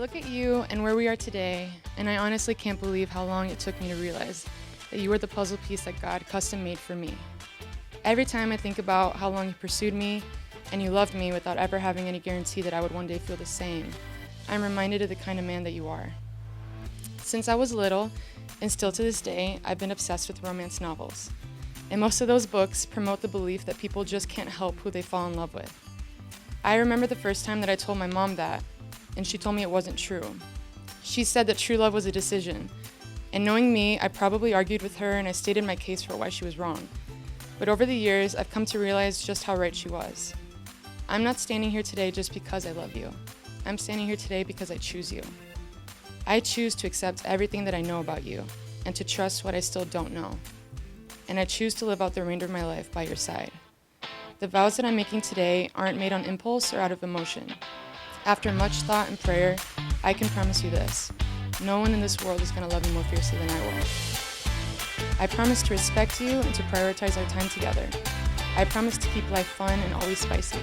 look at you and where we are today, and I honestly can't believe how long it took me to realize that you were the puzzle piece that God custom made for me. Every time I think about how long you pursued me and you loved me without ever having any guarantee that I would one day feel the same, I'm reminded of the kind of man that you are. Since I was little, and still to this day, I've been obsessed with romance novels. And most of those books promote the belief that people just can't help who they fall in love with. I remember the first time that I told my mom that, and she told me it wasn't true. She said that true love was a decision. And knowing me, I probably argued with her and I stated my case for why she was wrong. But over the years, I've come to realize just how right she was. I'm not standing here today just because I love you. I'm standing here today because I choose you. I choose to accept everything that I know about you and to trust what I still don't know. And I choose to live out the remainder of my life by your side. The vows that I'm making today aren't made on impulse or out of emotion. After much thought and prayer, I can promise you this: no one in this world is going to love you more fiercely than I will. I promise to respect you and to prioritize our time together. I promise to keep life fun and always spicy.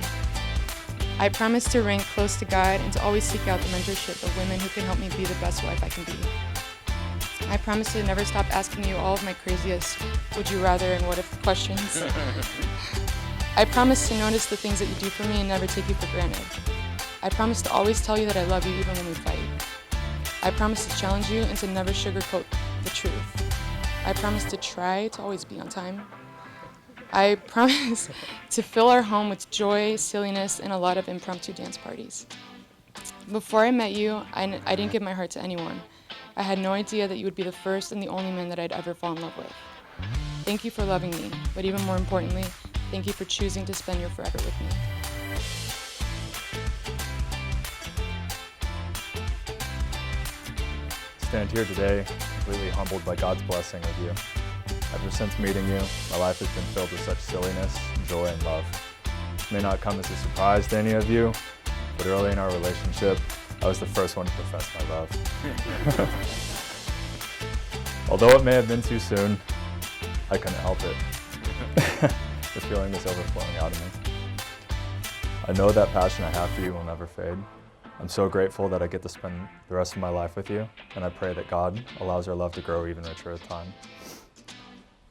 I promise to rank close to God and to always seek out the mentorship of women who can help me be the best wife I can be. I promise to never stop asking you all of my craziest would you rather and what if questions. I promise to notice the things that you do for me and never take you for granted. I promise to always tell you that I love you even when we fight. I promise to challenge you and to never sugarcoat the truth. I promise to try to always be on time. I promise to fill our home with joy, silliness, and a lot of impromptu dance parties. Before I met you, I didn't give my heart to anyone. I had no idea that you would be the first and the only man that I'd ever fall in love with. Thank you for loving me, but even more importantly, thank you for choosing to spend your forever with me. Stand here today, completely humbled by God's blessing with you. Ever since meeting you, my life has been filled with such silliness, joy, and love. This may not come as a surprise to any of you, but early in our relationship, I was the first one to profess my love. Although it may have been too soon, I couldn't help it. The feeling was overflowing out of me. I know that passion I have for you will never fade. I'm so grateful that I get to spend the rest of my life with you, and I pray that God allows our love to grow even richer with time.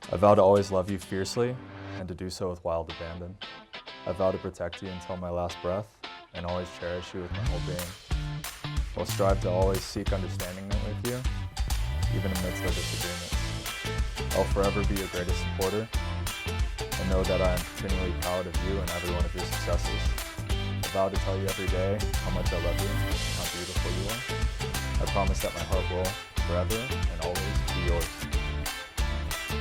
I vow to always love you fiercely and to do so with wild abandon. I vow to protect you until my last breath and always cherish you with my whole being. I'll strive to always seek understanding with you, even amidst our disagreements. I'll forever be your greatest supporter and know that I am continually proud of you and every one of your successes. I vow to tell you every day how much I love you and how beautiful you are. I promise that my heart will forever and always be yours.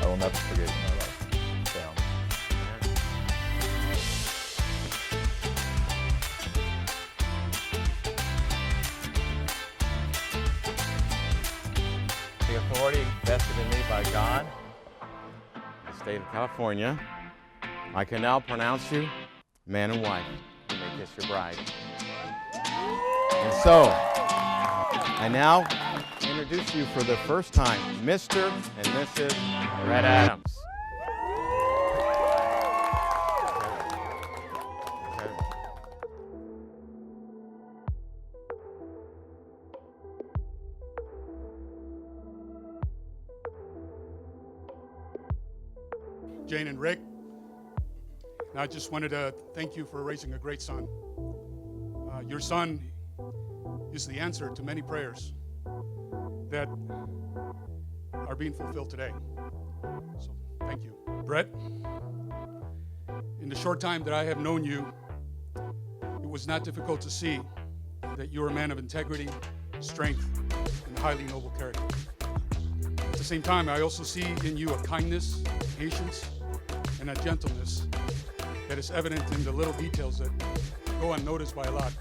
I will never forget you, my love. Stay on. The authority vested in me by God, the state of California, I can now pronounce you man and wife. You may kiss your bride. And so, I now introduce you for the first time, Mr. and Mrs. Brett Adams. Jane and Rick, and I just wanted to thank you for raising a great son. Your son is the answer to many prayers that are being fulfilled today. So thank you. Brett, in the short time that I have known you, it was not difficult to see that you're a man of integrity, strength, and highly noble character. At the same time, I also see in you a kindness, patience, and a gentleness that is evident in the little details that go unnoticed by a lot,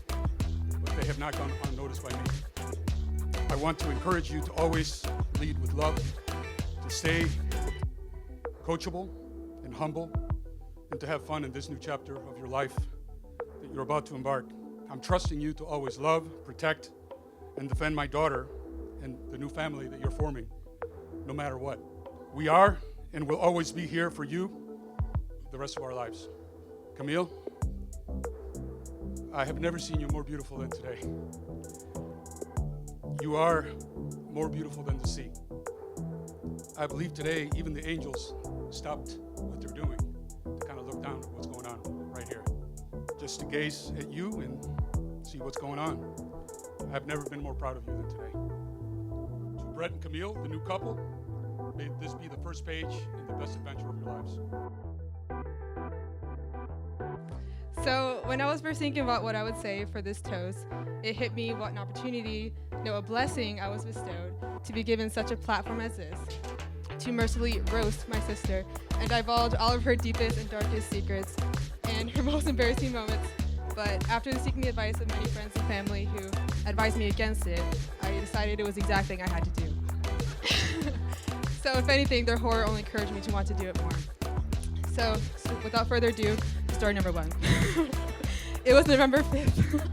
but they have not gone unnoticed by me. I want to encourage you to always lead with love, to stay coachable and humble, and to have fun in this new chapter of your life that you're about to embark. I'm trusting you to always love, protect, and defend my daughter and the new family that you're forming, no matter what. We are and will always be here for you the rest of our lives. Camille, I have never seen you more beautiful than today. You are more beautiful than the sea. I believe today even the angels stopped what they're doing to kind of look down at what's going on right here, just to gaze at you and see what's going on. I've never been more proud of you than today. To Brett and Camille, the new couple, may this be the first page in the best adventure of your lives. So when I was first thinking about what I would say for this toast, it hit me what an opportunity, no, a blessing I was bestowed to be given such a platform as this, to mercifully roast my sister and divulge all of her deepest and darkest secrets and her most embarrassing moments. But after seeking the advice of many friends and family who advised me against it, I decided it was the exact thing I had to do. So if anything, their horror only encouraged me to want to do it more. So without further ado, story number 1. It was November 5th.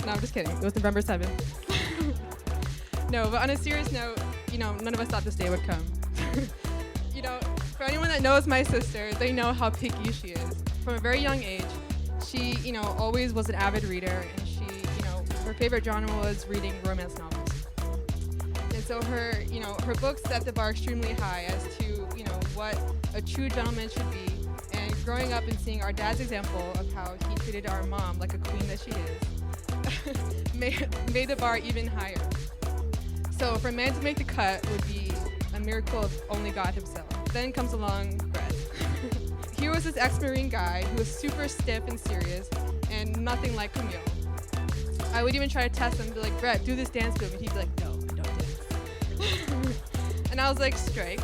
No, I'm just kidding. It was November 7th. No, but on a serious note, none of us thought this day would come. For anyone that knows my sister, they know how picky she is. From a very young age, she, always was an avid reader, and she, her favorite genre was reading romance novels. And so her books set the bar extremely high as to, what a true gentleman should be. And growing up and seeing our dad's example of how he treated our mom like a queen that she is, made the bar even higher. So for a man to make the cut would be a miracle of only God himself. Then comes along Brett. He was this ex-Marine guy who was super stiff and serious and nothing like Camille. I would even try to test him and be like, Brett, do this dance move. And he'd be like, no, I don't dance. And I was like, strike.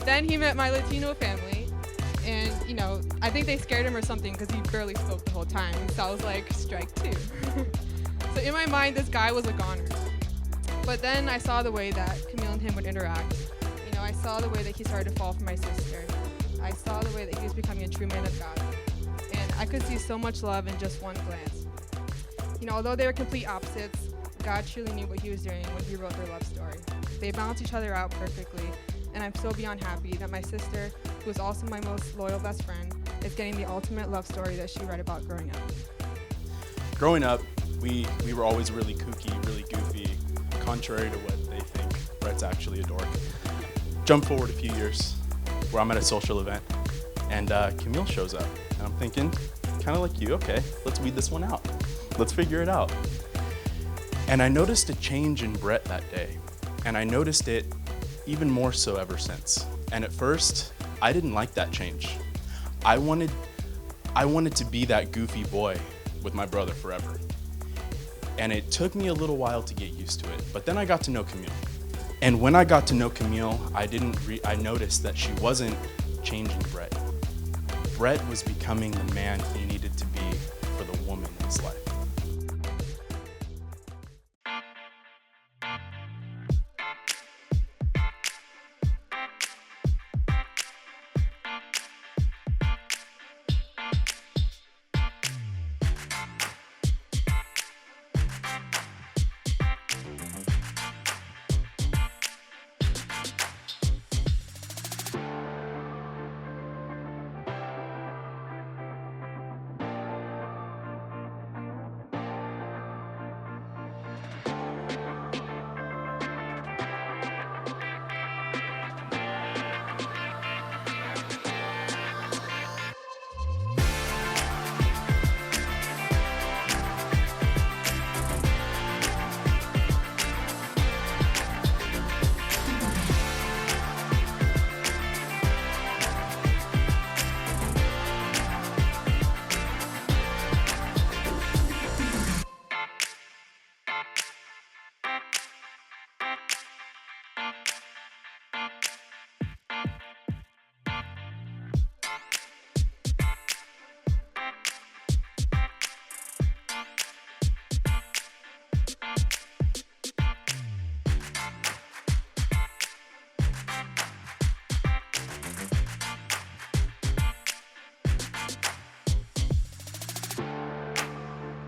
Then he met my Latino family, and I think they scared him or something because he barely spoke the whole time. So I was like, strike 2. So in my mind, this guy was a goner. But then I saw the way that Camille and him would interact. I saw the way that he started to fall for my sister. I saw the way that he was becoming a true man of God. And I could see so much love in just one glance. Although they were complete opposites, God truly knew what he was doing when he wrote their love story. They balance each other out perfectly, and I'm so beyond happy that my sister, who is also my most loyal best friend, is getting the ultimate love story that she read about growing up. Growing up, we were always really kooky, really goofy, contrary to what they think. Brett's actually a dork. Jump forward a few years, where I'm at a social event, and Camille shows up, and I'm thinking, kind of like you, okay, let's weed this one out. Let's figure it out. And I noticed a change in Brett that day, and I noticed it even more so ever since. And at first, I didn't like that change. I wanted to be that goofy boy with my brother forever. And it took me a little while to get used to it, but then I got to know Camille. And when I got to know Camille, I noticed that she wasn't changing Brett. Brett was becoming the man he needed to be for the woman in his life.